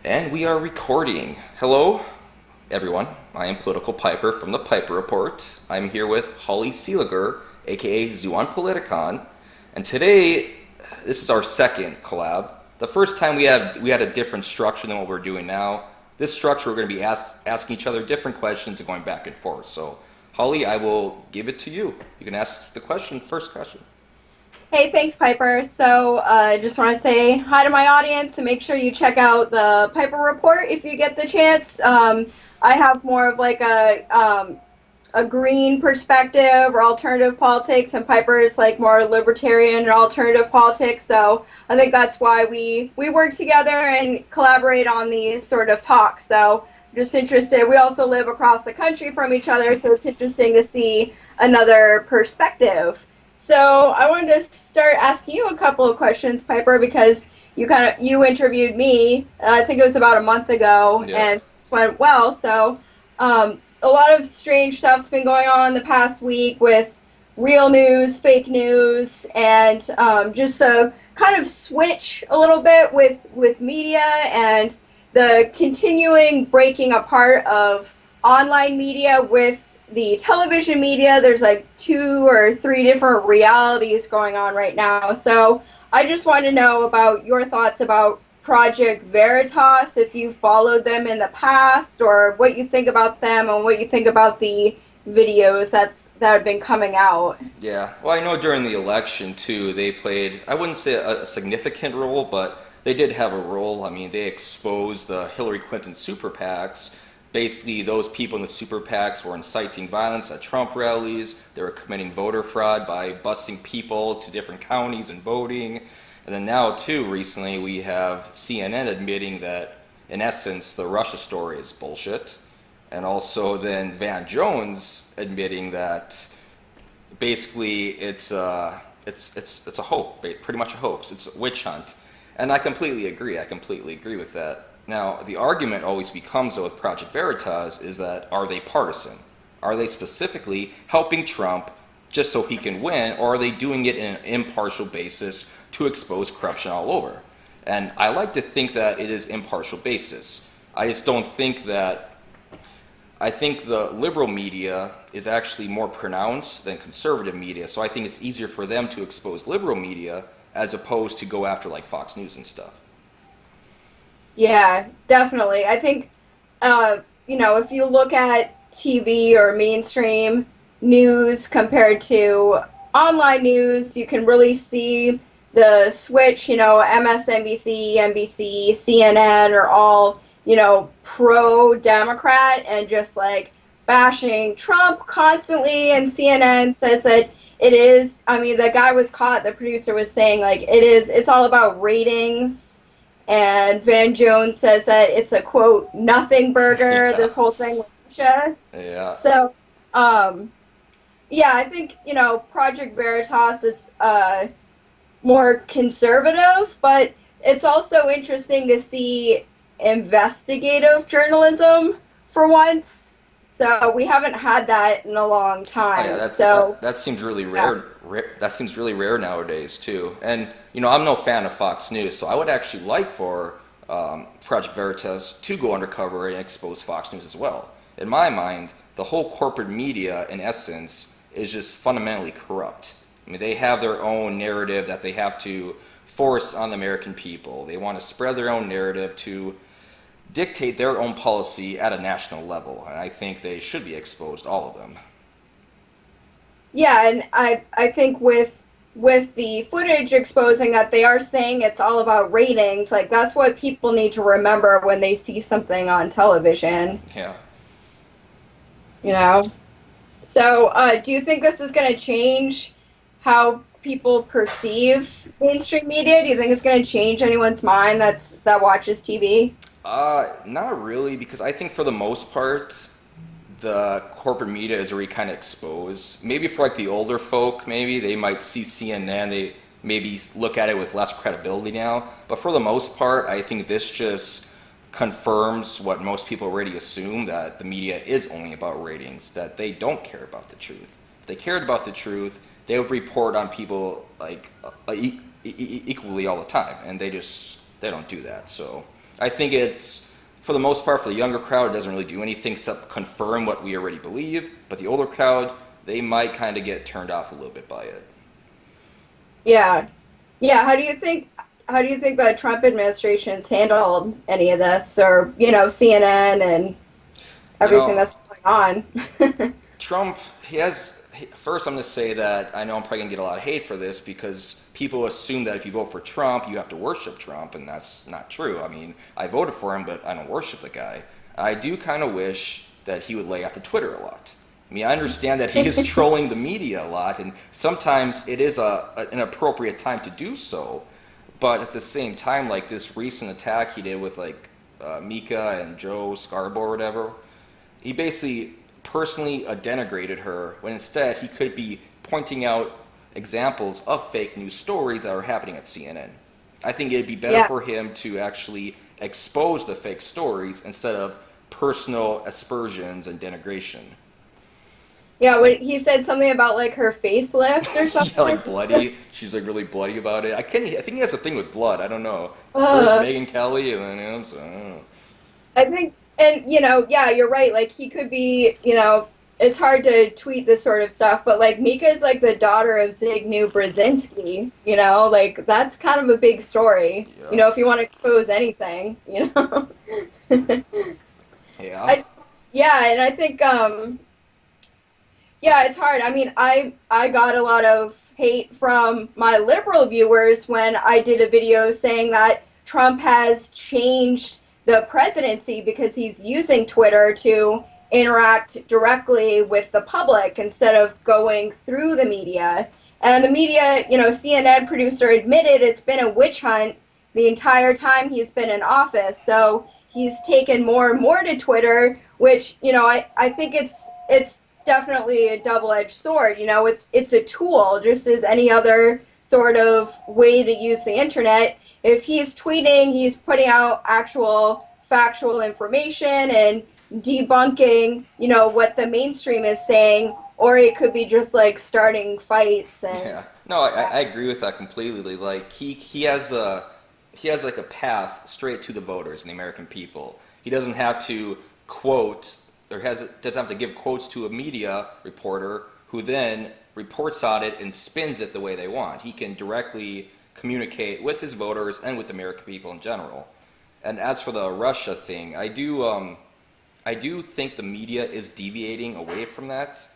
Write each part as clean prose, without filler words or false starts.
And we are recording. Hello, everyone. I am Political Piper from the Piper Report. I'm here with Holly Seeliger, aka Zoon Politikon. And today, this is our second collab. The first time we had a different structure than what we're doing now. This structure, we're going to be asking each other different questions and going back and forth. So, Holly, I will give it to you. You can ask the first question. Hey, thanks, Piper. So, just want to say hi to my audience and make sure you check out the Piper Report if you get the chance. I have more of like a green perspective or alternative politics, and Piper is like more libertarian and alternative politics. So, I think that's why we work together and collaborate on these sort of talks. So, just interested. We also live across the country from each other, so it's interesting to see another perspective. So I wanted to start asking you a couple of questions, Piper, because you interviewed me. I think it was about a month ago, Yeah. and this went well. So a lot of strange stuff's been going on the past week with real news, fake news, and just a kind of switch a little bit with media and the continuing breaking apart of online media with the television media. There's like 2 or 3 different realities going on right now. So I just want to know about your thoughts about Project Veritas, if you followed them in the past, or what you think about them and what you think about the videos that have been coming out. Yeah, well, I know during the election, too, they played, I wouldn't say a significant role, but they did have a role. I mean, they exposed the Hillary Clinton super PACs. Basically, those people in the super PACs were inciting violence at Trump rallies. They were committing voter fraud by busing people to different counties and voting. And then now, too, recently, we have CNN admitting that, in essence, the Russia story is bullshit. And also then Van Jones admitting that basically it's a hoax, pretty much a hoax. It's a witch hunt. And I completely agree. I completely agree with that. Now, the argument always becomes, though, with Project Veritas is that, are they partisan? Are they specifically helping Trump just so he can win, or are they doing it in an impartial basis to expose corruption all over? And I like to think that it is impartial basis. I just don't think that, I think the liberal media is actually more pronounced than conservative media, so I think it's easier for them to expose liberal media as opposed to go after like Fox News and stuff. Yeah, definitely. I think, if you look at TV or mainstream news compared to online news, you can really see the switch. MSNBC, NBC, CNN are all, pro-Democrat and just like bashing Trump constantly. And CNN says that it is, the guy was caught, the producer was saying like it's all about ratings. And Van Jones says that it's a, quote, nothing burger, Yeah. this whole thing with Russia. Yeah. So, I think, Project Veritas is more conservative, but it's also interesting to see investigative journalism for once. So we haven't had that in a long time. Oh, yeah, that seems really Yeah. rare. That seems really rare nowadays too. And I'm no fan of Fox News, so I would actually like for Project Veritas to go undercover and expose Fox News as well. In my mind, the whole corporate media, in essence, is just fundamentally corrupt. I mean, they have their own narrative that they have to force on the American people. They want to spread their own narrative to dictate their own policy at a national level, and I think they should be exposed, all of them. Yeah, and I think with the footage exposing that they are saying it's all about ratings, like that's what people need to remember when they see something on television, Yeah. you know? So, do you think this is going to change how people perceive mainstream media? Do you think it's going to change anyone's mind that watches TV? Not really, because I think for the most part, the corporate media is already kind of exposed. Maybe for like the older folk, maybe they might see CNN, they maybe look at it with less credibility now. But for the most part, I think this just confirms what most people already assume, that the media is only about ratings, that they don't care about the truth. If they cared about the truth, they would report on people like equally all the time, and they don't do that. So I think it's, for the most part, for the younger crowd, it doesn't really do anything except confirm what we already believe. But the older crowd, they might kind of get turned off a little bit by it. Yeah. Yeah, how do you think the Trump administration's handled any of this, or CNN and You everything know, that's going on? Trump, first, I'm going to say that I know I'm probably going to get a lot of hate for this because people assume that if you vote for Trump, you have to worship Trump, and that's not true. I mean, I voted for him, but I don't worship the guy. I do kind of wish that he would lay off the Twitter a lot. I mean, I understand that he is trolling the media a lot, and sometimes it is an appropriate time to do so. But at the same time, like this recent attack he did with like Mika and Joe Scarborough or whatever, he basically personally denigrated her when instead he could be pointing out examples of fake news stories that are happening at CNN. I think it'd be better Yeah. for him to actually expose the fake stories instead of personal aspersions and denigration. Yeah, he said something about like her facelift or Yeah, like something. bloody. She's like really bloody about it. I think he has a thing with blood. I don't know. First Uh, Megyn Kelly, and then him. So I don't know. I think, and yeah, you're right. Like he could be, it's hard to tweet this sort of stuff, but like Mika is like the daughter of Zygmunt Brzezinski. Like that's kind of a big story. Yeah. If you want to expose anything. Yeah. I, yeah, and I think, yeah, it's hard. I mean, I got a lot of hate from my liberal viewers when I did a video saying that Trump has changed the presidency because he's using Twitter to interact directly with the public instead of going through the media. And the media, CNN producer admitted it's been a witch hunt the entire time he's been in office. So he's taken more and more to Twitter, which, I think it's definitely a double-edged sword. It's a tool, just as any other sort of way to use the internet. If he's tweeting, he's putting out actual factual information and debunking, what the mainstream is saying, or it could be just like starting fights and Yeah. No, I agree with that completely. Like he has like a path straight to the voters and the American people. He doesn't have to quote or doesn't have to give quotes to a media reporter who then reports on it and spins it the way they want. He can directly communicate with his voters and with the American people in general. And as for the Russia thing, I do think the media is deviating away from that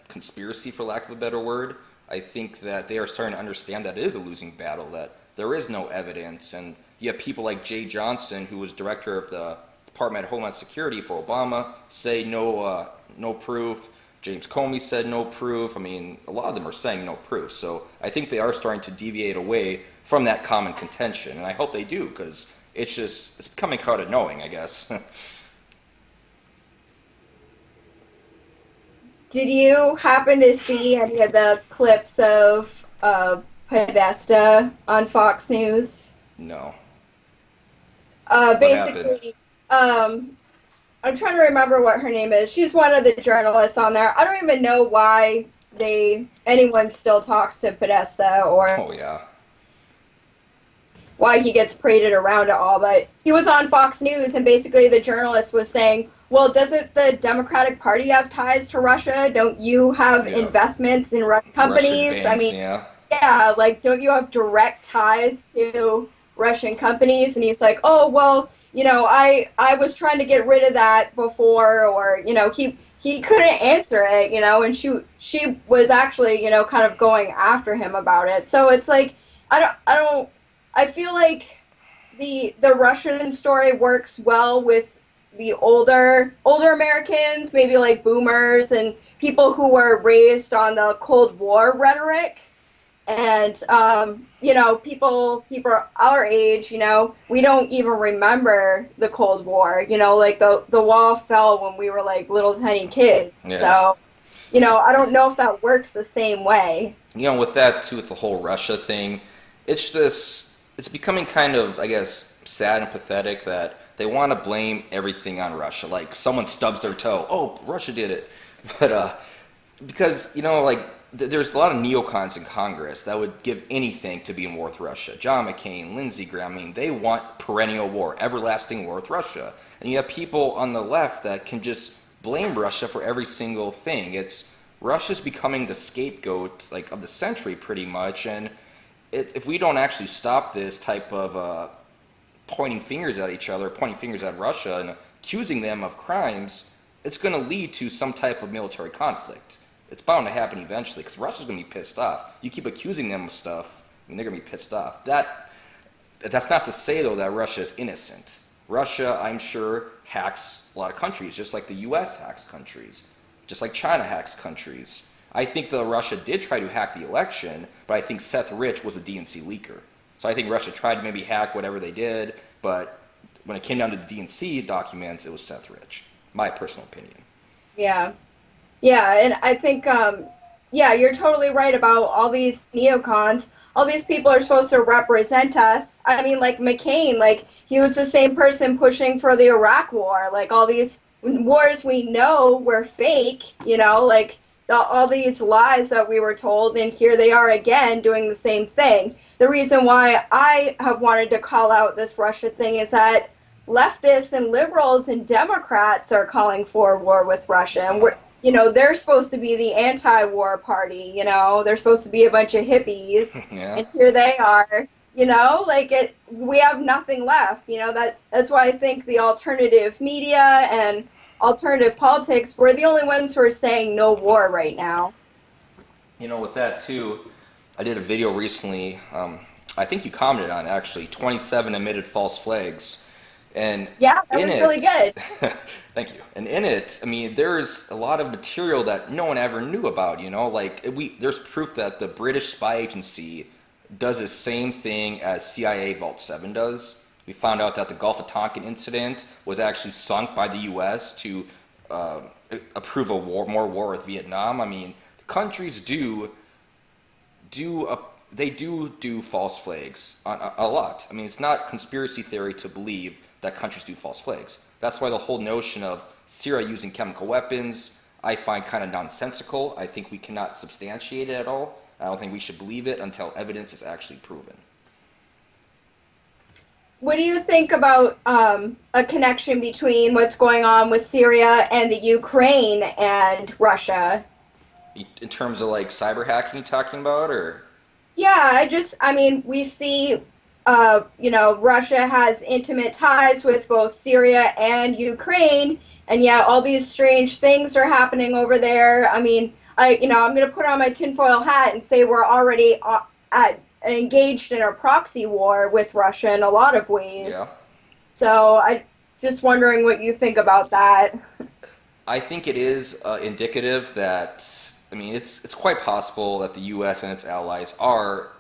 conspiracy, for lack of a better word. I think that they are starting to understand that it is a losing battle, that there is no evidence, and you have people like Jay Johnson, who was director of the Department of Homeland Security for Obama, say no proof. James Comey said no proof. I mean, a lot of them are saying no proof. So I think they are starting to deviate away from that common contention, and I hope they do, because it's becoming kind of annoying, I guess. Did you happen to see any of the clips of Podesta on Fox News? No. What happened? Basically, I'm trying to remember what her name is. She's one of the journalists on there. I don't even know why anyone still talks to Podesta or Oh yeah. why he gets paraded around at all, but he was on Fox News, and basically the journalist was saying, well, doesn't the Democratic Party have ties to Russia? Don't you have Yeah. investments in Russian Russian companies? banks, I mean, yeah. yeah, like, don't you have direct ties to Russian companies? And he's like, oh, well, I was trying to get rid of that before, or, he couldn't answer it, and she was actually, kind of going after him about it. So it's like, I feel like the Russian story works well with the older Americans, maybe like boomers and people who were raised on the Cold War rhetoric. And people our age, we don't even remember the Cold War. Like the wall fell when we were like little tiny kids. Yeah. So, I don't know if that works the same way. With that too, with the whole Russia thing, it's becoming kind of, I guess, sad and pathetic that they want to blame everything on Russia. Like someone stubs their toe, oh, Russia did it. But because like there's a lot of neocons in Congress that would give anything to be in war with Russia. John McCain, Lindsey Graham, I mean, they want perennial war, everlasting war with Russia. And you have people on the left that can just blame Russia for every single thing. Russia's becoming the scapegoat like of the century pretty much, and if we don't actually stop this type of pointing fingers at each other, pointing fingers at Russia and accusing them of crimes, it's going to lead to some type of military conflict. It's bound to happen eventually because Russia's going to be pissed off. You keep accusing them of stuff, I mean, they're going to be pissed off. That's not to say, though, that Russia is innocent. Russia, I'm sure, hacks a lot of countries, just like the U.S. hacks countries, just like China hacks countries. I think that Russia did try to hack the election, but I think Seth Rich was a DNC leaker. So I think Russia tried to maybe hack whatever they did, but when it came down to the DNC documents, it was Seth Rich. My personal opinion. Yeah. Yeah, and I think, yeah, you're totally right about all these neocons. All these people are supposed to represent us. I mean, like McCain, like he was the same person pushing for the Iraq War. Like all these wars we know were fake, you know, like all these lies that we were told, and here they are again doing the same thing. The reason why I have wanted to call out this Russia thing is that leftists and liberals and Democrats are calling for war with Russia, and you know, they're supposed to be the anti-war party, you know, they're supposed to be a bunch of hippies, Yeah. and here they are, you know, like we have nothing left, you know, that's why I think the alternative media and alternative politics, we're the only ones who are saying no war right now. You know, with that too, I did a video recently, I think you commented on actually, 27 admitted false flags. And yeah, that was really good. Thank you. And in it, I mean, there's a lot of material that no one ever knew about, you know, like there's proof that the British spy agency does the same thing as CIA Vault 7 does. We found out that the Gulf of Tonkin incident was actually sunk by the U.S. to approve more war with Vietnam. I mean, the countries do false flags a lot. I mean, it's not conspiracy theory to believe that countries do false flags. That's why the whole notion of Syria using chemical weapons, I find kind of nonsensical. I think we cannot substantiate it at all. I don't think we should believe it until evidence is actually proven. What do you think about a connection between what's going on with Syria and the Ukraine and Russia? In terms of like cyber hacking you're talking about, or? Yeah, I mean, we see, you know, Russia has intimate ties with both Syria and Ukraine, and yet all these strange things are happening over there. I mean, I'm going to put on my tinfoil hat and say we're already engaged in a proxy war with Russia in a lot of ways. Yeah. So I just wondering what you think about that. I think it is indicative that, I mean, it's quite possible that the U.S. and its allies are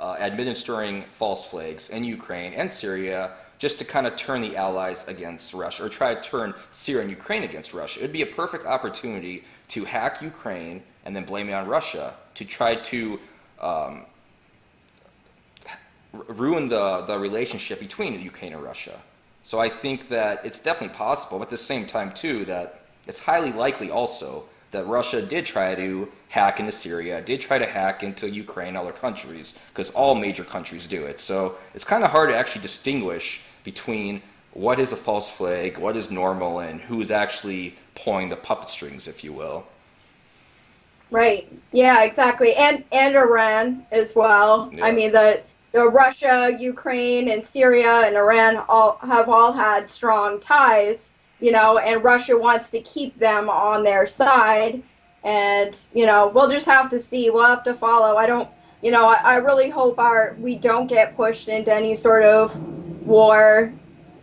administering false flags in Ukraine and Syria just to kind of turn the allies against Russia, or try to turn Syria and Ukraine against Russia. It would be a perfect opportunity to hack Ukraine and then blame it on Russia to try to ruin the relationship between Ukraine and Russia. So I think that it's definitely possible, but at the same time too, that it's highly likely also that Russia did try to hack into Syria, did try to hack into Ukraine and other countries, because all major countries do it. So it's kind of hard to actually distinguish between what is a false flag, what is normal, and who is actually pulling the puppet strings, if you will. Right. Yeah, exactly. And Iran as well. Yeah. I mean, the Russia, Ukraine, and Syria and Iran have all had strong ties, you know, and Russia wants to keep them on their side. And, you know, we'll just have to see. We'll have to follow. I really hope we don't get pushed into any sort of war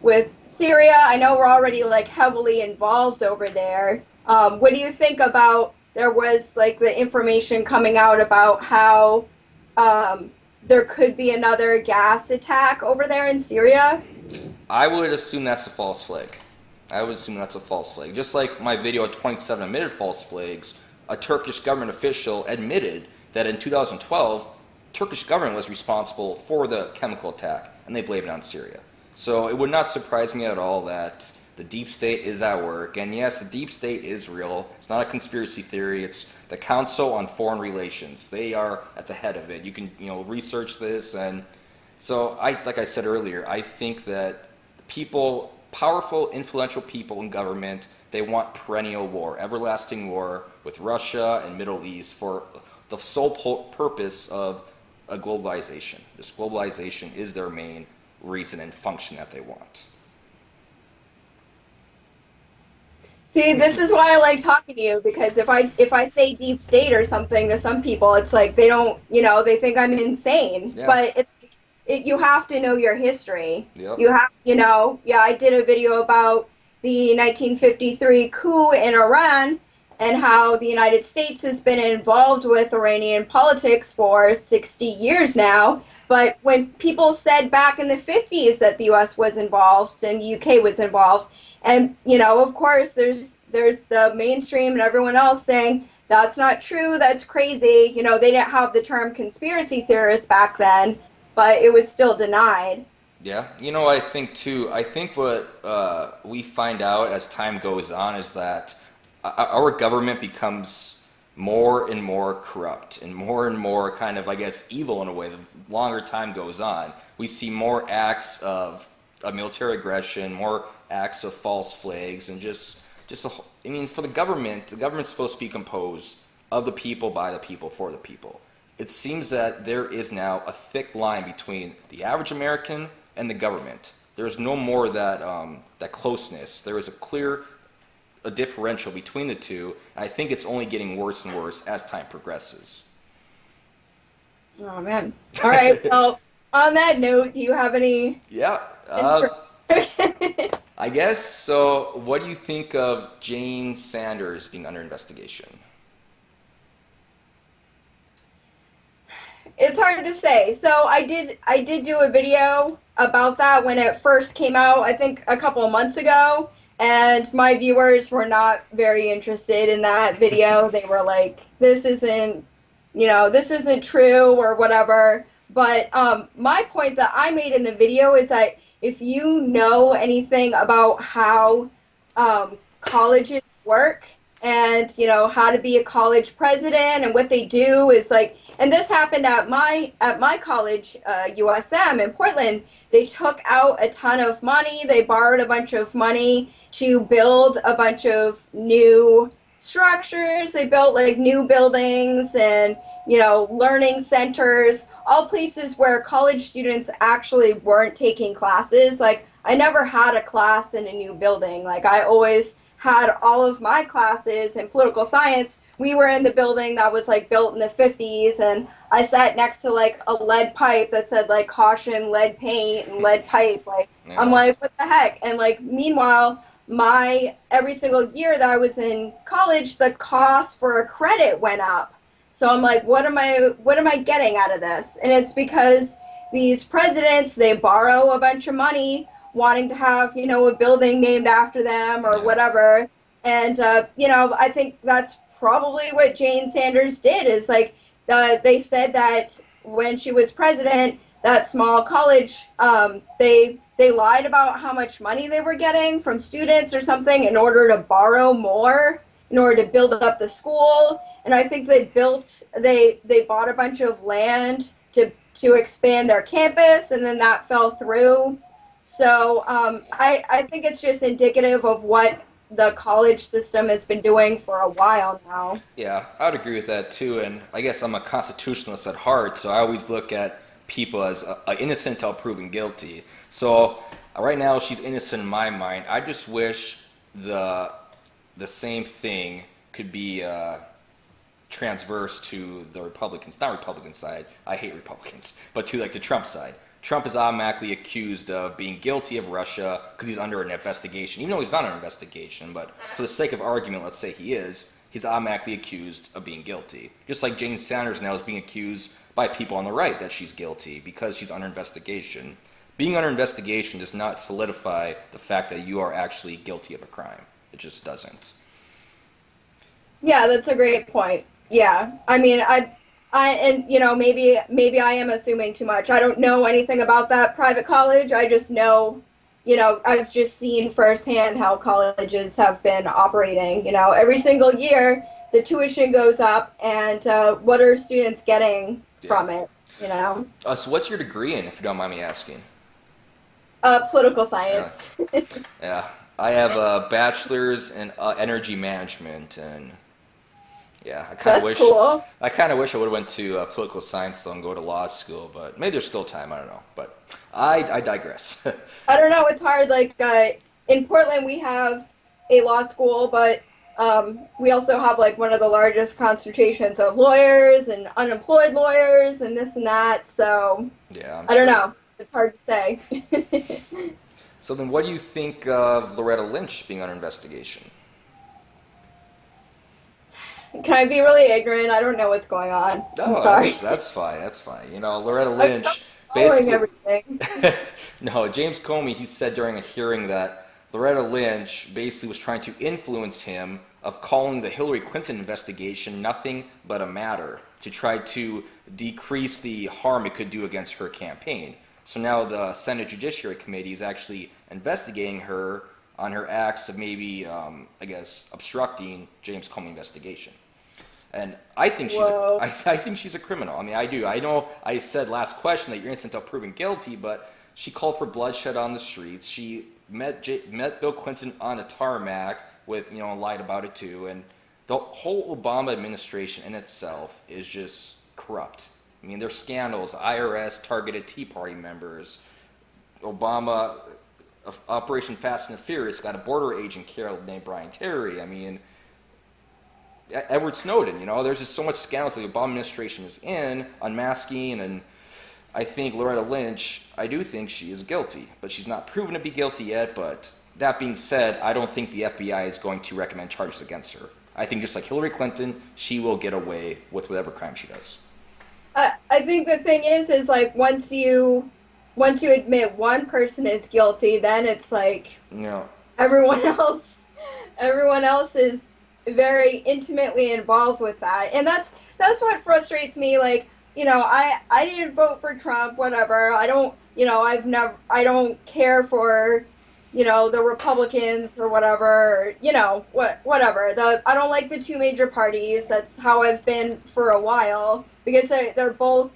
with Syria. I know we're already like heavily involved over there. What do you think about, there was like the information coming out about how there could be another gas attack over there in Syria? I would assume that's a false flag. Just like my video of 27 admitted false flags, a Turkish government official admitted that in 2012, Turkish government was responsible for the chemical attack, and they blamed it on Syria. So it would not surprise me at all that the deep state is at work. And yes, the deep state is real. It's not a conspiracy theory. It's the Council on Foreign Relations. They are at the head of it. You can, research this. And so like I said earlier, I think that people, powerful, influential people in government, they want perennial war, everlasting war with Russia and Middle East for the sole purpose of a globalization. This globalization is their main reason and function that they want. See, this is why I like talking to you, because if I say deep state or something to some people, it's like they don't, they think I'm insane. Yeah. But you have to know your history. Yep. You have, yeah, I did a video about the 1953 coup in Iran and how the United States has been involved with Iranian politics for 60 years now. But when people said back in the 50s that the US was involved and the UK was involved, and, of course, there's the mainstream and everyone else saying, that's not true, that's crazy. They didn't have the term conspiracy theorist back then, but it was still denied. Yeah, I think too, what we find out as time goes on is that our government becomes more and more corrupt and more kind of, I guess, evil in a way. The longer time goes on, we see more acts of military aggression, more acts of false flags, and for the government's supposed to be composed of the people, by the people, for the people. It seems that there is now a thick line between the average American and the government. There is no more that closeness. There is a differential between the two, and I think it's only getting worse and worse as time progresses. Oh, man. All right, well, on that note, do you have any... Yeah. I guess, so what do you think of Jane Sanders being under investigation? It's hard to say. So I did do a video about that when it first came out, I think a couple of months ago, and my viewers were not very interested in that video. They were like, this isn't true or whatever. But my point that I made in the video is that if you know anything about how colleges work and how to be a college president and what they do is like, and this happened at my college, USM in Portland. They took out a ton of money. They borrowed a bunch of money to build a bunch of new structures. They built like new buildings and learning centers, all places where college students actually weren't taking classes. Like, I never had a class in a new building. Like, I always had all of my classes in political science. We were in the building that was like built in the 50s, and I sat next to like a lead pipe that said like caution lead paint and lead pipe. Like, yeah. I'm like, what the heck? And like, meanwhile, every single year that I was in college, the cost for a credit went up. So I'm like, what am I getting out of this? And it's because these presidents, they borrow a bunch of money wanting to have, a building named after them or whatever. And, I think that's probably what Jane Sanders did is like, they said that when she was president, that small college, they lied about how much money they were getting from students or something in order to borrow more, in order to build up the school. And I think they bought a bunch of land to expand their campus, and then that fell through. So I think it's just indicative of what the college system has been doing for a while now. Yeah, I would agree with that too. And I guess I'm a constitutionalist at heart, so I always look at people as innocent till proven guilty. So right now she's innocent in my mind. I just wish the same thing could be transverse to the Republicans, not Republican side, I hate Republicans, but to like the Trump side. Trump is automatically accused of being guilty of Russia because he's under an investigation, even though he's not under investigation, but for the sake of argument, let's say he is, he's automatically accused of being guilty. Just like Jane Sanders now is being accused by people on the right that she's guilty because she's under investigation. Being under investigation does not solidify the fact that you are actually guilty of a crime. It just doesn't. Yeah, that's a great point. Yeah, I mean, and maybe I am assuming too much. I don't know anything about that private college. I just know, I've just seen firsthand how colleges have been operating. Every single year the tuition goes up, and what are students getting Yeah. from it? You know, So what's your degree in, if you don't mind me asking? Political Yeah. science. Yeah. I have a bachelor's in energy management, and yeah, That's cool. I kind of wish I would have went to political science though and go to law school, but maybe there's still time. I don't know, but I digress. I don't know. It's hard. Like in Portland, we have a law school, but we also have like one of the largest concentrations of lawyers and unemployed lawyers and this and that. So Yeah, I'm I don't sure. know. It's hard to say. So then, what do you think of Loretta Lynch being under investigation? Can I be really ignorant? I don't know what's going on. I'm Oh, sorry. that's fine. That's fine. Loretta I'm not Lynch following basically. everything. No, James Comey, he said during a hearing that Loretta Lynch basically was trying to influence him of calling the Hillary Clinton investigation nothing but a matter to try to decrease the harm it could do against her campaign. So now the Senate Judiciary Committee is actually investigating her on her acts of maybe, I guess, obstructing James Comey investigation. And Whoa. I think she's a criminal. I mean, I do. I know I said last question that you're innocent until proven guilty, but she called for bloodshed on the streets. She met Bill Clinton on a tarmac with, lied about it too. And the whole Obama administration in itself is just corrupt. I mean, there's scandals. IRS targeted Tea Party members. Obama, Operation Fast and Furious, got a border agent killed named Brian Terry. I mean, Edward Snowden, there's just so much scandals that the Obama administration is in, unmasking, and I think Loretta Lynch, I do think she is guilty, but she's not proven to be guilty yet. But that being said, I don't think the FBI is going to recommend charges against her. I think just like Hillary Clinton, she will get away with whatever crime she does. I think the thing is like once you admit one person is guilty, then it's like You know, everyone else everyone else is very intimately involved with that, and that's what frustrates me. Like, I didn't vote for Trump, whatever. I don't, I don't care for, the Republicans or whatever, whatever. I don't like the two major parties. That's how I've been for a while, because they're both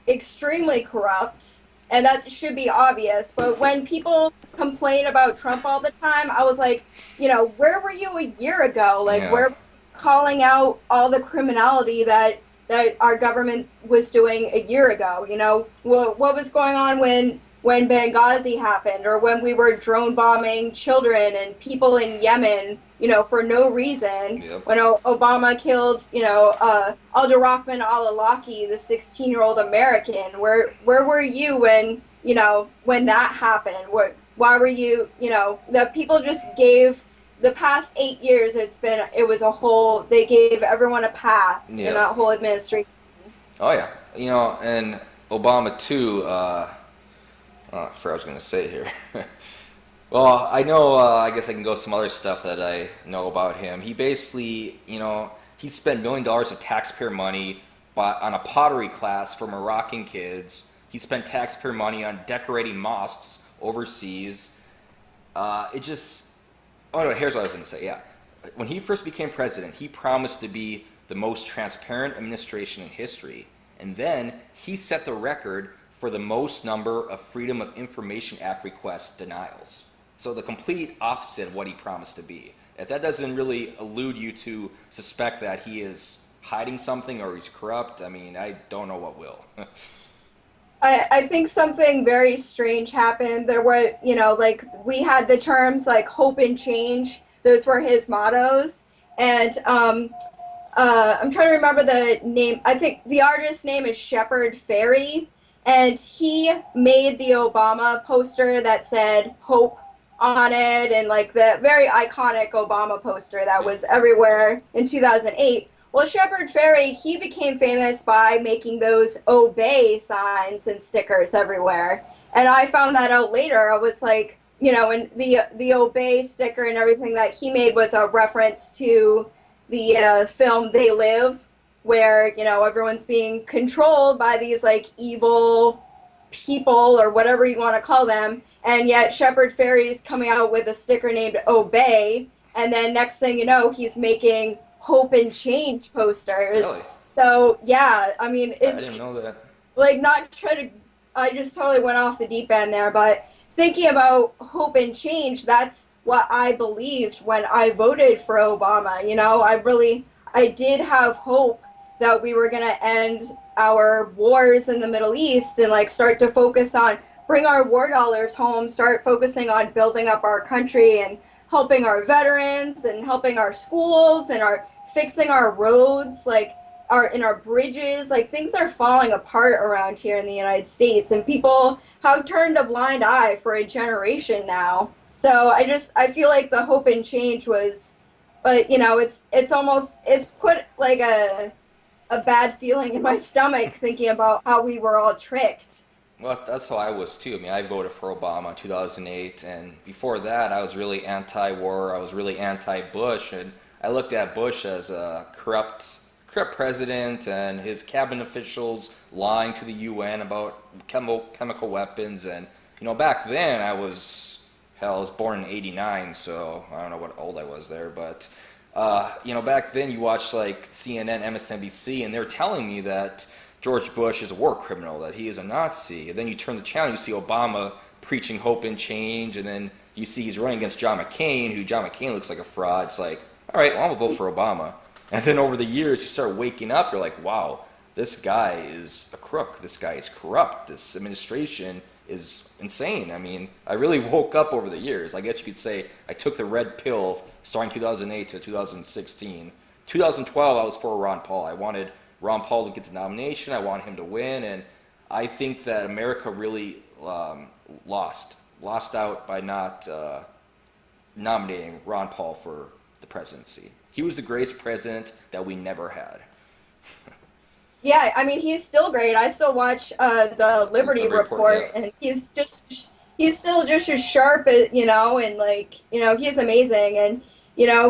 extremely corrupt, and that should be obvious. But when people complain about Trump all the time, I was like, where were you a year ago? Like, yeah, where calling out all the criminality that our government was doing a year ago? What was going on when Benghazi happened, or when we were drone bombing children and people in Yemen, for no reason. yep, When Obama killed, Abdurrahman al-Awlaki, the 16-year-old American, where were you when that happened? Why were you, the people just gave the past 8 years, they gave everyone a pass in yep. that whole administration. Oh yeah, and Obama too. I forgot what I was going to say here. Well, I know, I guess I can go some other stuff that I know about him. He basically, he spent $1 million of taxpayer money on a pottery class for Moroccan kids. He spent taxpayer money on decorating mosques overseas. Oh no, here's what I was going to say, yeah. When he first became president, he promised to be the most transparent administration in history. And then he set the record for the most number of Freedom of Information Act request denials. So the complete opposite of what he promised to be. If that doesn't really allude you to suspect that he is hiding something or he's corrupt, I mean, I don't know what will. I think something very strange happened. There were, like we had the terms like hope and change. Those were his mottos. And I'm trying to remember the name. I think the artist's name is Shepard Fairey. And he made the Obama poster that said hope on it, and like the very iconic Obama poster that was everywhere in 2008. Well, Shepard Fairey, he became famous by making those obey signs and stickers everywhere. And I found that out later. I was like, and the obey sticker and everything that he made was a reference to the film They Live, where everyone's being controlled by these like evil people or whatever you want to call them, and yet Shepard Fairey's coming out with a sticker named Obey, and then next thing you know, he's making Hope and Change Really? posters. So yeah, I mean, I it's didn't know that. like not try to. I just totally went off the deep end there, but thinking about hope and change, that's what I believed when I voted for Obama. You know, I did have hope that we were going to end our wars in the Middle East and like start to focus on bring our war dollars home, start focusing on building up our country and helping our veterans and helping our schools and our fixing our roads. Like our bridges, like things are falling apart around here in the United States, and people have turned a blind eye for a generation now. So I feel like the hope and change was, but you know, it's almost it's put like a bad feeling in my stomach thinking about how we were all tricked. Well, that's how I was too. I mean, I voted for Obama in 2008, and before that, I was really anti-war. I was really anti-Bush, and I looked at Bush as a corrupt president and his cabinet officials lying to the UN about chemical weapons. And back then I was born in '89, so I don't know what old I was there, but back then you watched like CNN, MSNBC, and they're telling me that George Bush is a war criminal, that he is a Nazi. And then you turn the channel, you see Obama preaching hope and change, and then you see he's running against John McCain, who John McCain looks like a fraud. It's like, all right, well, I'm gonna vote for Obama. And then over the years, you start waking up. You're like, wow, this guy is a crook. This guy is corrupt. This administration is insane. I mean, I really woke up over the years. I guess you could say I took the red pill starting 2008 to 2016. 2012, I was for Ron Paul. I wanted Ron Paul to get the nomination. I wanted him to win. And I think that America really lost out by not nominating Ron Paul for the presidency. He was the greatest president that we never had. Yeah, I mean he's still great. I still watch the Liberty Report, yeah. and he's still just as sharp as and like he's amazing. And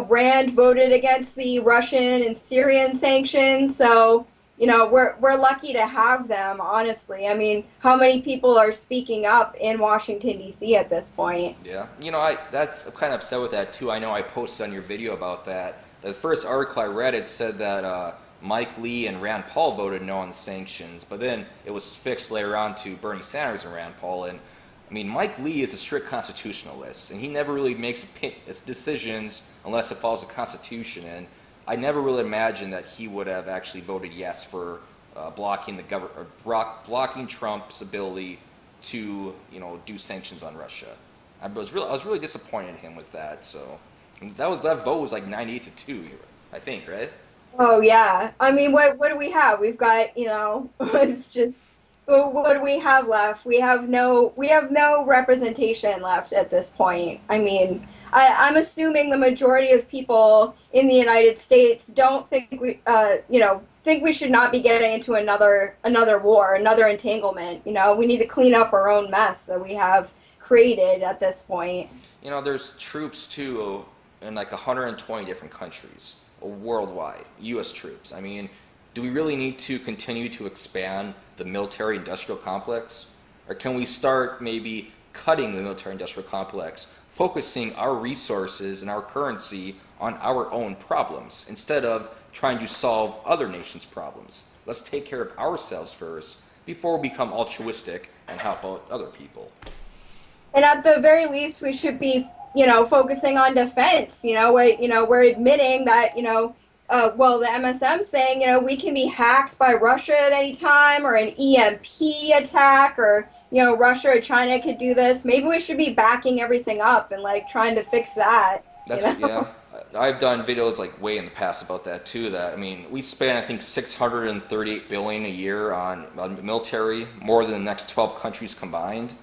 Rand voted against the Russian and Syrian sanctions, so we're lucky to have them. Honestly, I mean, how many people are speaking up in Washington D.C. at this point? Yeah, I'm kind of upset with that too. I know I posted on your video about that. The first article I read, it said that Mike Lee and Rand Paul voted no on the sanctions, but then it was fixed later on to Bernie Sanders and Rand Paul. And I mean, Mike Lee is a strict constitutionalist, and he never really makes decisions unless it follows the Constitution. And I never really imagined that he would have actually voted yes for blocking blocking Trump's ability to do sanctions on Russia. I was really disappointed in him with that. So that vote was like 98-2, I think, right? Oh yeah. I mean, what do we have? We've got, it's just what do we have left? We have no representation left at this point. I mean, I'm assuming the majority of people in the United States don't think think we should not be getting into another war, another entanglement. We need to clean up our own mess that we have created at this point. There's troops too in like 120 different countries worldwide, U.S. troops. I mean, do we really need to continue to expand the military-industrial complex? Or can we start maybe cutting the military-industrial complex, focusing our resources and our currency on our own problems instead of trying to solve other nations' problems? Let's take care of ourselves first before we become altruistic and help out other people. And at the very least, we should be, focusing on defense. We're admitting that, well, the MSM saying, we can be hacked by Russia at any time, or an EMP attack, or, Russia or China could do this. Maybe we should be backing everything up and like trying to fix that. Yeah. I've done videos like way in the past about that too. That I mean, we spend I think $638 billion a year on military, more than the next 12 countries combined.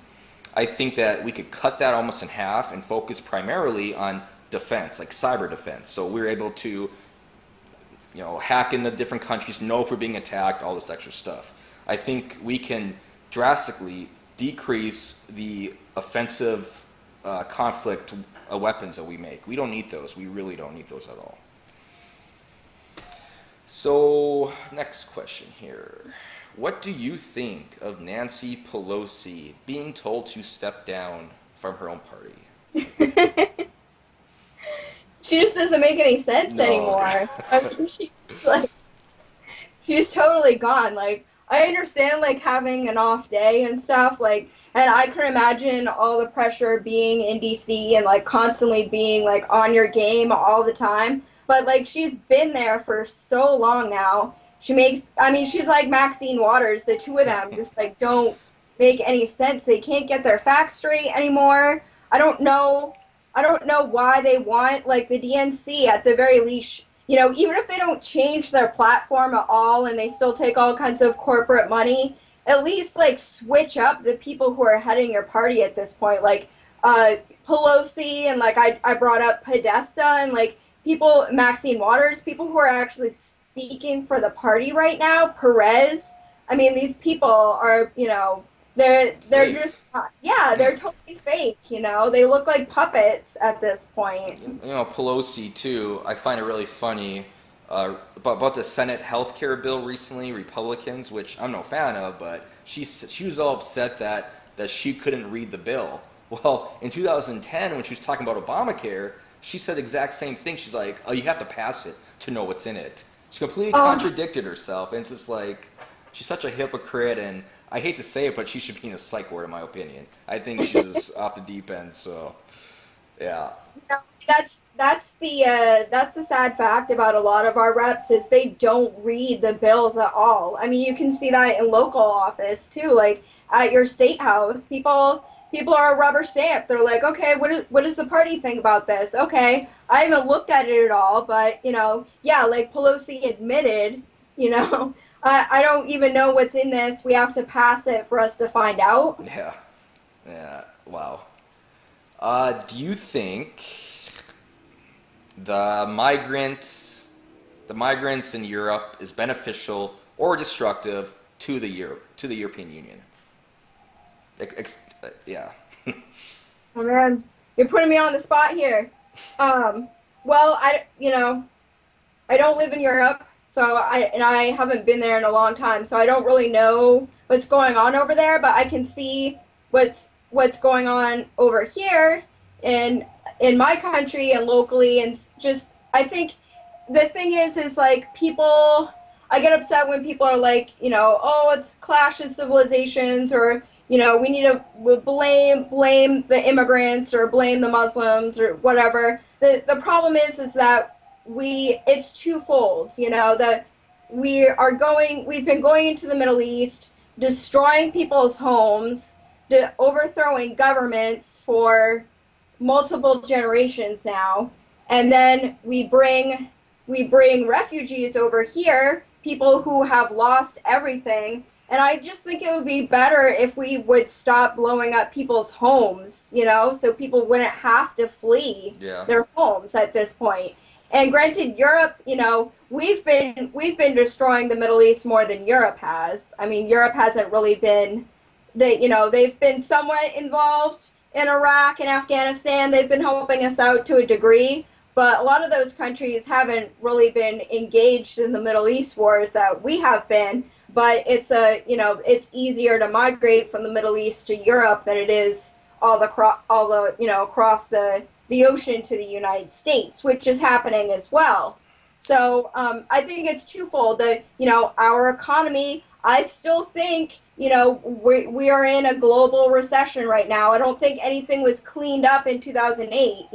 I think that we could cut that almost in half and focus primarily on defense, like cyber defense. So we're able to, hack into different countries, know if we're being attacked, all this extra stuff. I think we can drastically decrease the offensive conflict weapons that we make. We don't need those. We really don't need those at all. So, next question here. What do you think of Nancy Pelosi being told to step down from her own party. She just doesn't make any sense No. anymore. I mean, like she's totally gone. Like I understand like having an off day and stuff, like and I can imagine all the pressure being in DC and like constantly being like on your game all the time. But like she's been there for so long now. She makes I mean she's like Maxine Waters. The two of them just like don't make any sense. They can't get their facts straight anymore. I don't know I don't know why they want like the DNC at the very least, even if they don't change their platform at all and they still take all kinds of corporate money, at least like switch up the people who are heading your party at this point. Like Pelosi and like I brought up Podesta and like people, Maxine Waters, people who are actually speaking for the party right now, Perez. I mean, these people are, they're Fake. just yeah, they're totally fake. They look like puppets at this point. Pelosi too. I find it really funny about the Senate health care bill recently. Republicans, which I'm no fan of, but she was all upset that she couldn't read the bill. Well, in 2010, when she was talking about Obamacare, she said the exact same thing. She's like, "Oh, you have to pass it to know what's in it." She completely contradicted herself, and it's just like she's such a hypocrite. And I hate to say it, but she should be in a psych ward, in my opinion. I think she's off the deep end. So, yeah. No, that's the sad fact about a lot of our reps is they don't read the bills at all. I mean, you can see that in local office too. Like at your state house, people are rubber stamped. They're like, okay, what does the party think about this? Okay, I haven't looked at it at all, but yeah, like Pelosi admitted, I don't even know what's in this. We have to pass it for us to find out. Yeah. Yeah. Wow. Do you think the migrants in Europe is beneficial or destructive to the European Union? Yeah. Oh man, you're putting me on the spot here. Well, I don't live in Europe, so I haven't been there in a long time, so I don't really know what's going on over there, but I can see what's going on over here in my country and locally, and just I think the thing is like people I get upset when people are like, oh, it's clash of civilizations, or we need to blame the immigrants or blame the Muslims or whatever. The problem is that it's twofold, that we've been going into the Middle East, destroying people's homes, overthrowing governments for multiple generations now, and then we bring refugees over here, people who have lost everything. And I just think it would be better if we would stop blowing up people's homes, so people wouldn't have to flee their homes at this point. And granted, Europe, we've been destroying the Middle East more than Europe has. I mean, Europe hasn't really been they've been somewhat involved in Iraq and Afghanistan. They've been helping us out to a degree, but a lot of those countries haven't really been engaged in the Middle East wars that we have been. But it's it's easier to migrate from the Middle East to Europe than it is across the ocean to the United States, which is happening as well. So I think it's twofold. That our economy, I still think we are in a global recession right now. I don't think anything was cleaned up in 2008.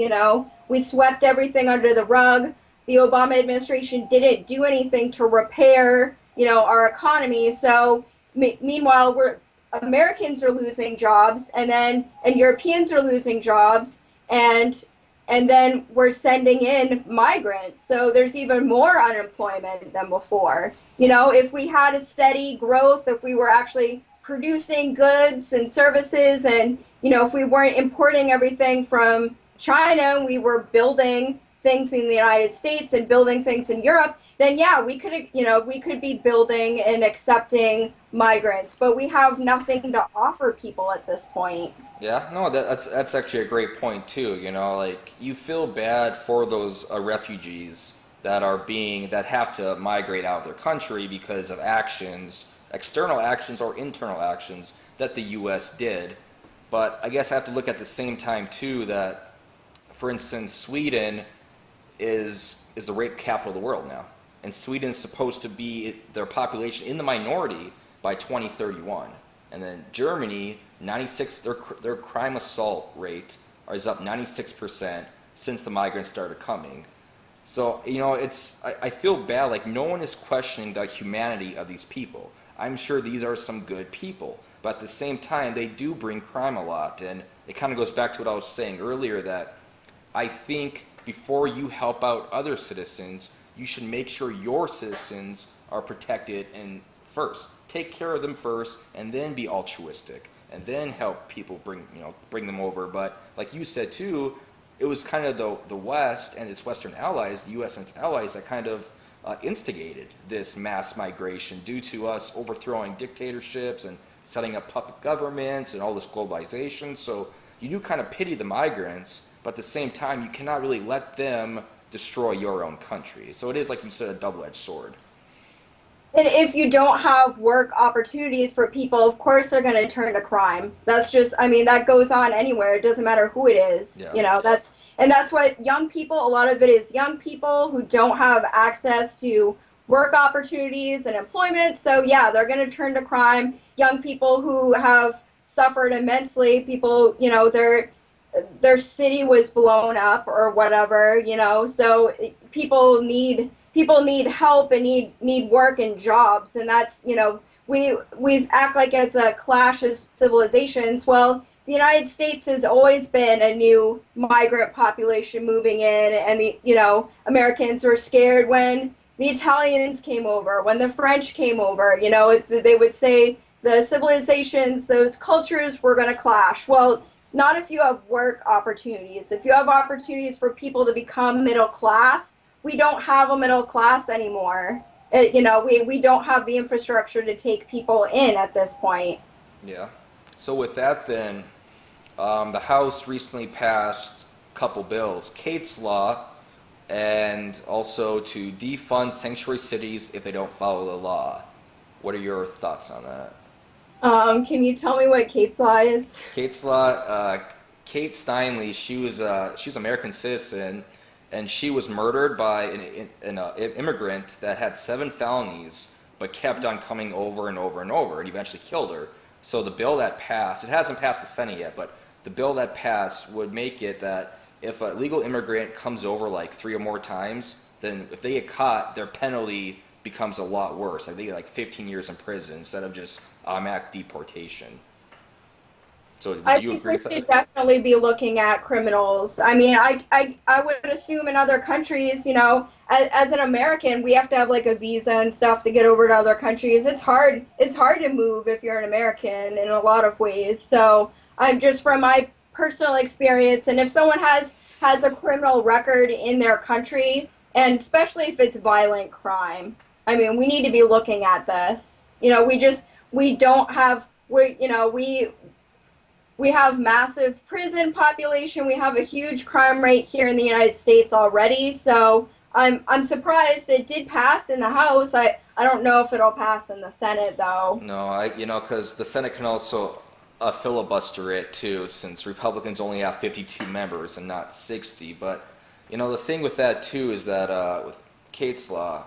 We swept everything under the rug. The Obama administration didn't do anything to repair our economy. So meanwhile, Americans are losing jobs, and Europeans are losing jobs, and then we're sending in migrants. So there's even more unemployment than before. If we had a steady growth, if we were actually producing goods and services, and if we weren't importing everything from China, we were building things in the United States and building things in Europe, then yeah, we could be building and accepting migrants, but we have nothing to offer people at this point. Yeah, no, that's actually a great point too. Like you feel bad for those refugees that have to migrate out of their country because of actions, external actions or internal actions that the U.S. did. But I guess I have to look at the same time too that, for instance, Sweden is the rape capital of the world now, and Sweden's supposed to be their population in the minority by 2031, and then Germany 96 their crime assault rate is up 96% since the migrants started coming. So, I feel bad, like no one is questioning the humanity of these people. I'm sure these are some good people, but at the same time, they do bring crime a lot, and it kind of goes back to what I was saying earlier, that I think before you help out other citizens, you should make sure your citizens are protected and first. Take care of them first, and then be altruistic, and then help people bring them over. But like you said too, it was kind of the West and its Western allies, the U.S. and its allies, that kind of instigated this mass migration due to us overthrowing dictatorships and setting up puppet governments and all this globalization. So you do kind of pity the migrants, but at the same time, you cannot really let them destroy your own country. So it is, like you said, a double-edged sword. And if you don't have work opportunities for people, of course they're going to turn to crime. That's just, I mean, that goes on anywhere. It doesn't matter who it is. Yeah. You know, that's what young people, a lot of it is young people who don't have access to work opportunities and employment. So yeah, they're going to turn to crime. Young people who have suffered immensely, people, their city was blown up or whatever, so people need help and need work and jobs, and that's, we act like it's a clash of civilizations. Well, the United States has always been a new migrant population moving in, and Americans were scared when the Italians came over, when the French came over. They would say the civilizations, those cultures were going to clash. Well, not if you have work opportunities. If you have opportunities for people to become middle class, we don't have a middle class anymore. We don't have the infrastructure to take people in at this point. Yeah. So with that then, the House recently passed a couple bills, Kate's Law, and also to defund sanctuary cities if they don't follow the law. What are your thoughts on that? Can you tell me what Kate's Law is? Kate's Law, Kate Steinle, she was an American citizen, and she was murdered by an immigrant that had 7 felonies, but kept on coming over and over and over, and eventually killed her. So the bill that passed, it hasn't passed the Senate yet, but the bill that passed would make it that if a legal immigrant comes over like 3 or more times, then if they get caught, their penalty becomes a lot worse. Like they get like 15 years in prison instead of just automatic deportation. So do you agree with that? I think we should definitely be looking at criminals. I mean, I would assume in other countries, as an American, we have to have like a visa and stuff to get over to other countries. It's hard to move if you're an American in a lot of ways. So I'm just from my personal experience, and if someone has a criminal record in their country, and especially if it's violent crime, I mean, we need to be looking at this. We have massive prison population. We have a huge crime rate here in the United States already. So I'm surprised it did pass in the House. I don't know if it'll pass in the Senate though. No, because the Senate can also filibuster it too, since Republicans only have 52 members and not 60. But the thing with that too is that with Kate's Law,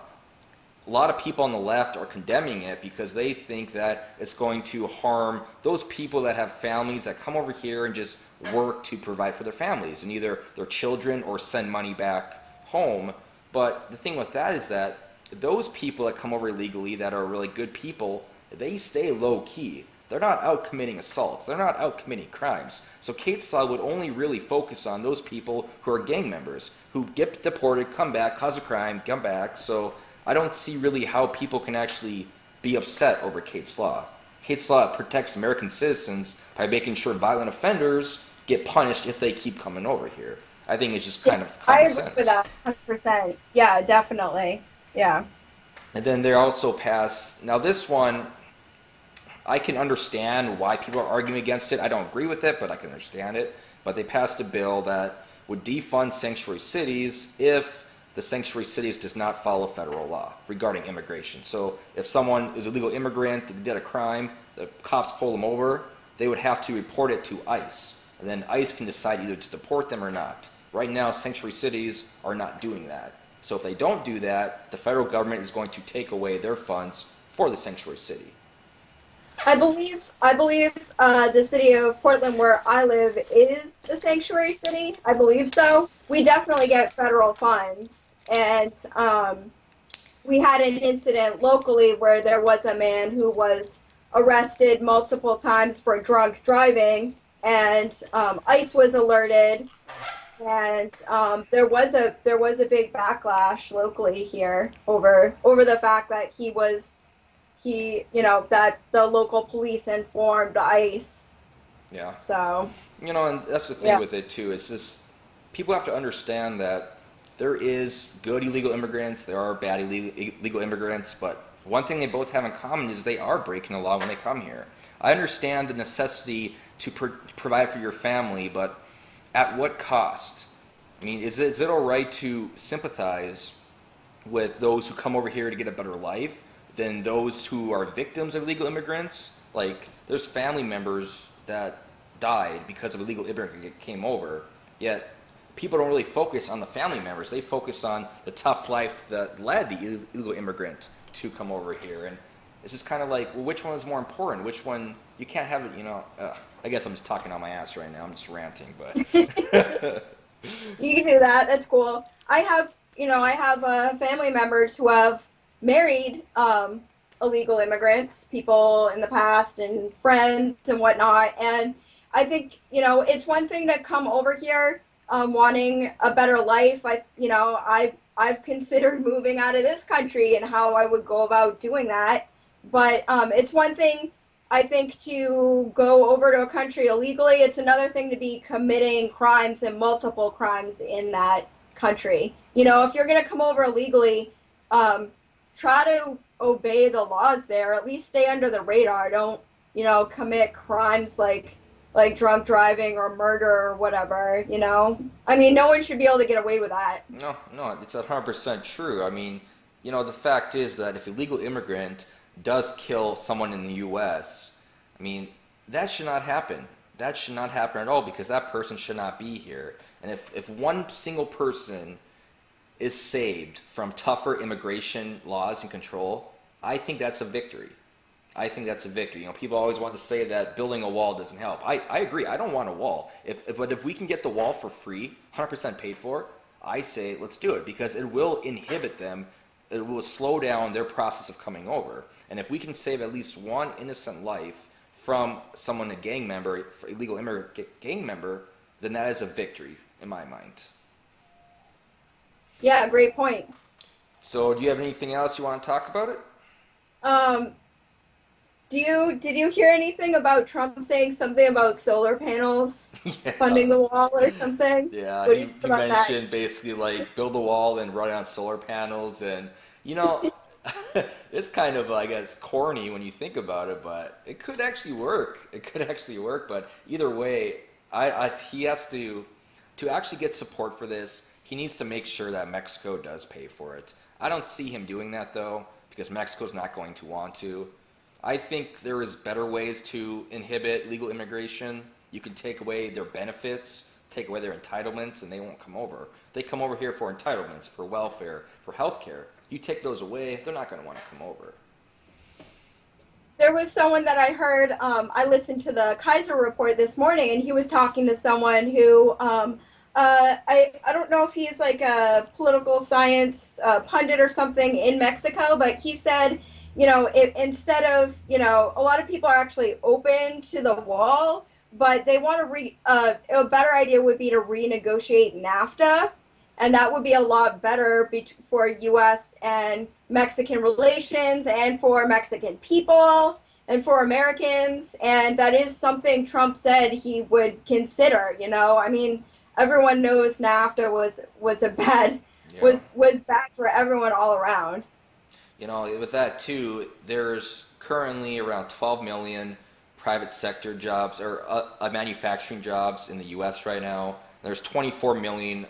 a lot of people on the left are condemning it because they think that it's going to harm those people that have families that come over here and just work to provide for their families and either their children or send money back home. But the thing with that is that those people that come over illegally that are really good people, they stay low key. They're not out committing assaults. They're not out committing crimes. So Kate's Law would only really focus on those people who are gang members, who get deported, come back, cause a crime, come back. So I don't see really how people can actually be upset over Kate's Law. Kate's Law protects American citizens by making sure violent offenders get punished if they keep coming over here. I think it's just kind of common sense. I agree with that 100%. Yeah, definitely. Yeah. And then they also pass, now this one, I can understand why people are arguing against it. I don't agree with it, but I can understand it. But they passed a bill that would defund sanctuary cities if the sanctuary cities does not follow federal law regarding immigration. So if someone is a legal immigrant, did a crime, the cops pull them over, they would have to report it to ICE. And then ICE can decide either to deport them or not. Right now, sanctuary cities are not doing that. So if they don't do that, the federal government is going to take away their funds for the sanctuary city. I believe the city of Portland, where I live, is the sanctuary city. I believe so. We definitely get federal funds, and we had an incident locally where there was a man who was arrested multiple times for drunk driving, and ICE was alerted, and there was a big backlash locally here over the fact that that the local police informed ICE. Yeah. So, And that's the thing with it too. It's just people have to understand that there is good illegal immigrants, there are bad illegal immigrants, but one thing they both have in common is they are breaking the law when they come here. I understand the necessity to provide for your family, but at what cost? I mean, is it all right to sympathize with those who come over here to get a better life than those who are victims of illegal immigrants? Like, there's family members that died because of illegal immigrant that came over, yet people don't really focus on the family members. They focus on the tough life that led the illegal immigrant to come over here. And it's just kind of like, well, which one is more important? Which one? You can't have it, I guess I'm just talking on my ass right now. I'm just ranting, but. you can do that. That's cool. I have family members who have married illegal immigrants, people in the past, and friends and whatnot. And I think it's one thing to come over here wanting a better life. I've considered moving out of this country and how I would go about doing that. But it's one thing, I think, to go over to a country illegally. It's another thing to be committing crimes and multiple crimes in that country. If you're going to come over illegally, try to obey the laws there. At least stay under the radar. Don't, commit crimes like drunk driving or murder or whatever. I mean, no one should be able to get away with that. No, it's 100% true. I mean, the fact is that if a legal immigrant does kill someone in the U.S., I mean, that should not happen. That should not happen at all, because that person should not be here. And if one single person is saved from tougher immigration laws and control, I think that's a victory. I think that's a victory. People always want to say that building a wall doesn't help. I agree. I don't want a wall. But if we can get the wall for free, 100% paid for, I say let's do it, because it will inhibit them. It will slow down their process of coming over. And if we can save at least one innocent life from someone, a gang member, illegal immigrant gang member, then that is a victory in my mind. Yeah, great point. So, do you have anything else you want to talk about it? Um, did you hear anything about Trump saying something about solar panels Yeah. funding the wall or something? Yeah, What do he, you think he about that? mentioned basically like build a wall and run it on solar panels, and it's kind of, I guess, corny when you think about it, but it could actually work. It could actually work, but either way, he has to actually get support for this. He needs to make sure that Mexico does pay for it. I don't see him doing that though, because Mexico's not going to want to. I think there is better ways to inhibit legal immigration. You can take away their benefits, take away their entitlements, and they won't come over. They come over here for entitlements, for welfare, for health care. You take those away, they're not going to want to come over. There was someone that I heard, I listened to the Kaiser report this morning, and he was talking to someone who, I don't know if he's like a political science pundit or something in Mexico, but he said, instead of, a lot of people are actually open to the wall, but they want to a better idea would be to renegotiate NAFTA, and that would be a lot better for U.S. and Mexican relations, and for Mexican people, and for Americans, and that is something Trump said he would consider. I mean, everyone knows NAFTA was a bad Yeah. was bad for everyone all around. With that too, there's currently around 12 million private sector jobs or manufacturing jobs in the U.S. right now. There's 24 million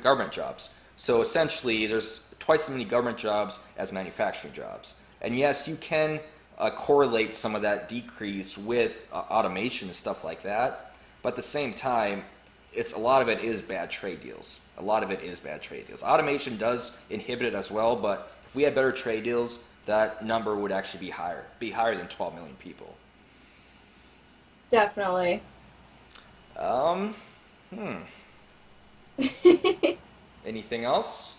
government jobs. So essentially, there's twice as many government jobs as manufacturing jobs. And yes, you can correlate some of that decrease with automation and stuff like that. But at the same time, a lot of it is bad trade deals. A lot of it is bad trade deals. Automation does inhibit it as well, but if we had better trade deals, that number would actually be higher than 12 million people. Definitely. Um, Anything else?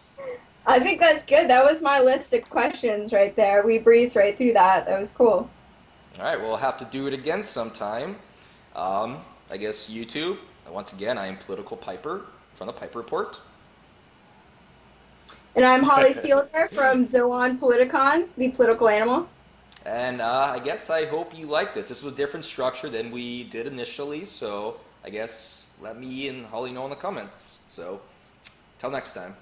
I think that's good. That was my list of questions right there. We breezed right through that. That was cool. All right, we'll have to do it again sometime. I guess YouTube. Once again, I am Political Piper from the Piper Report. And I'm Holly Sealer from Zoon Politikon, the political animal. And I guess I hope you like this. This was a different structure than we did initially, so I guess let me and Holly know in the comments. So, till next time.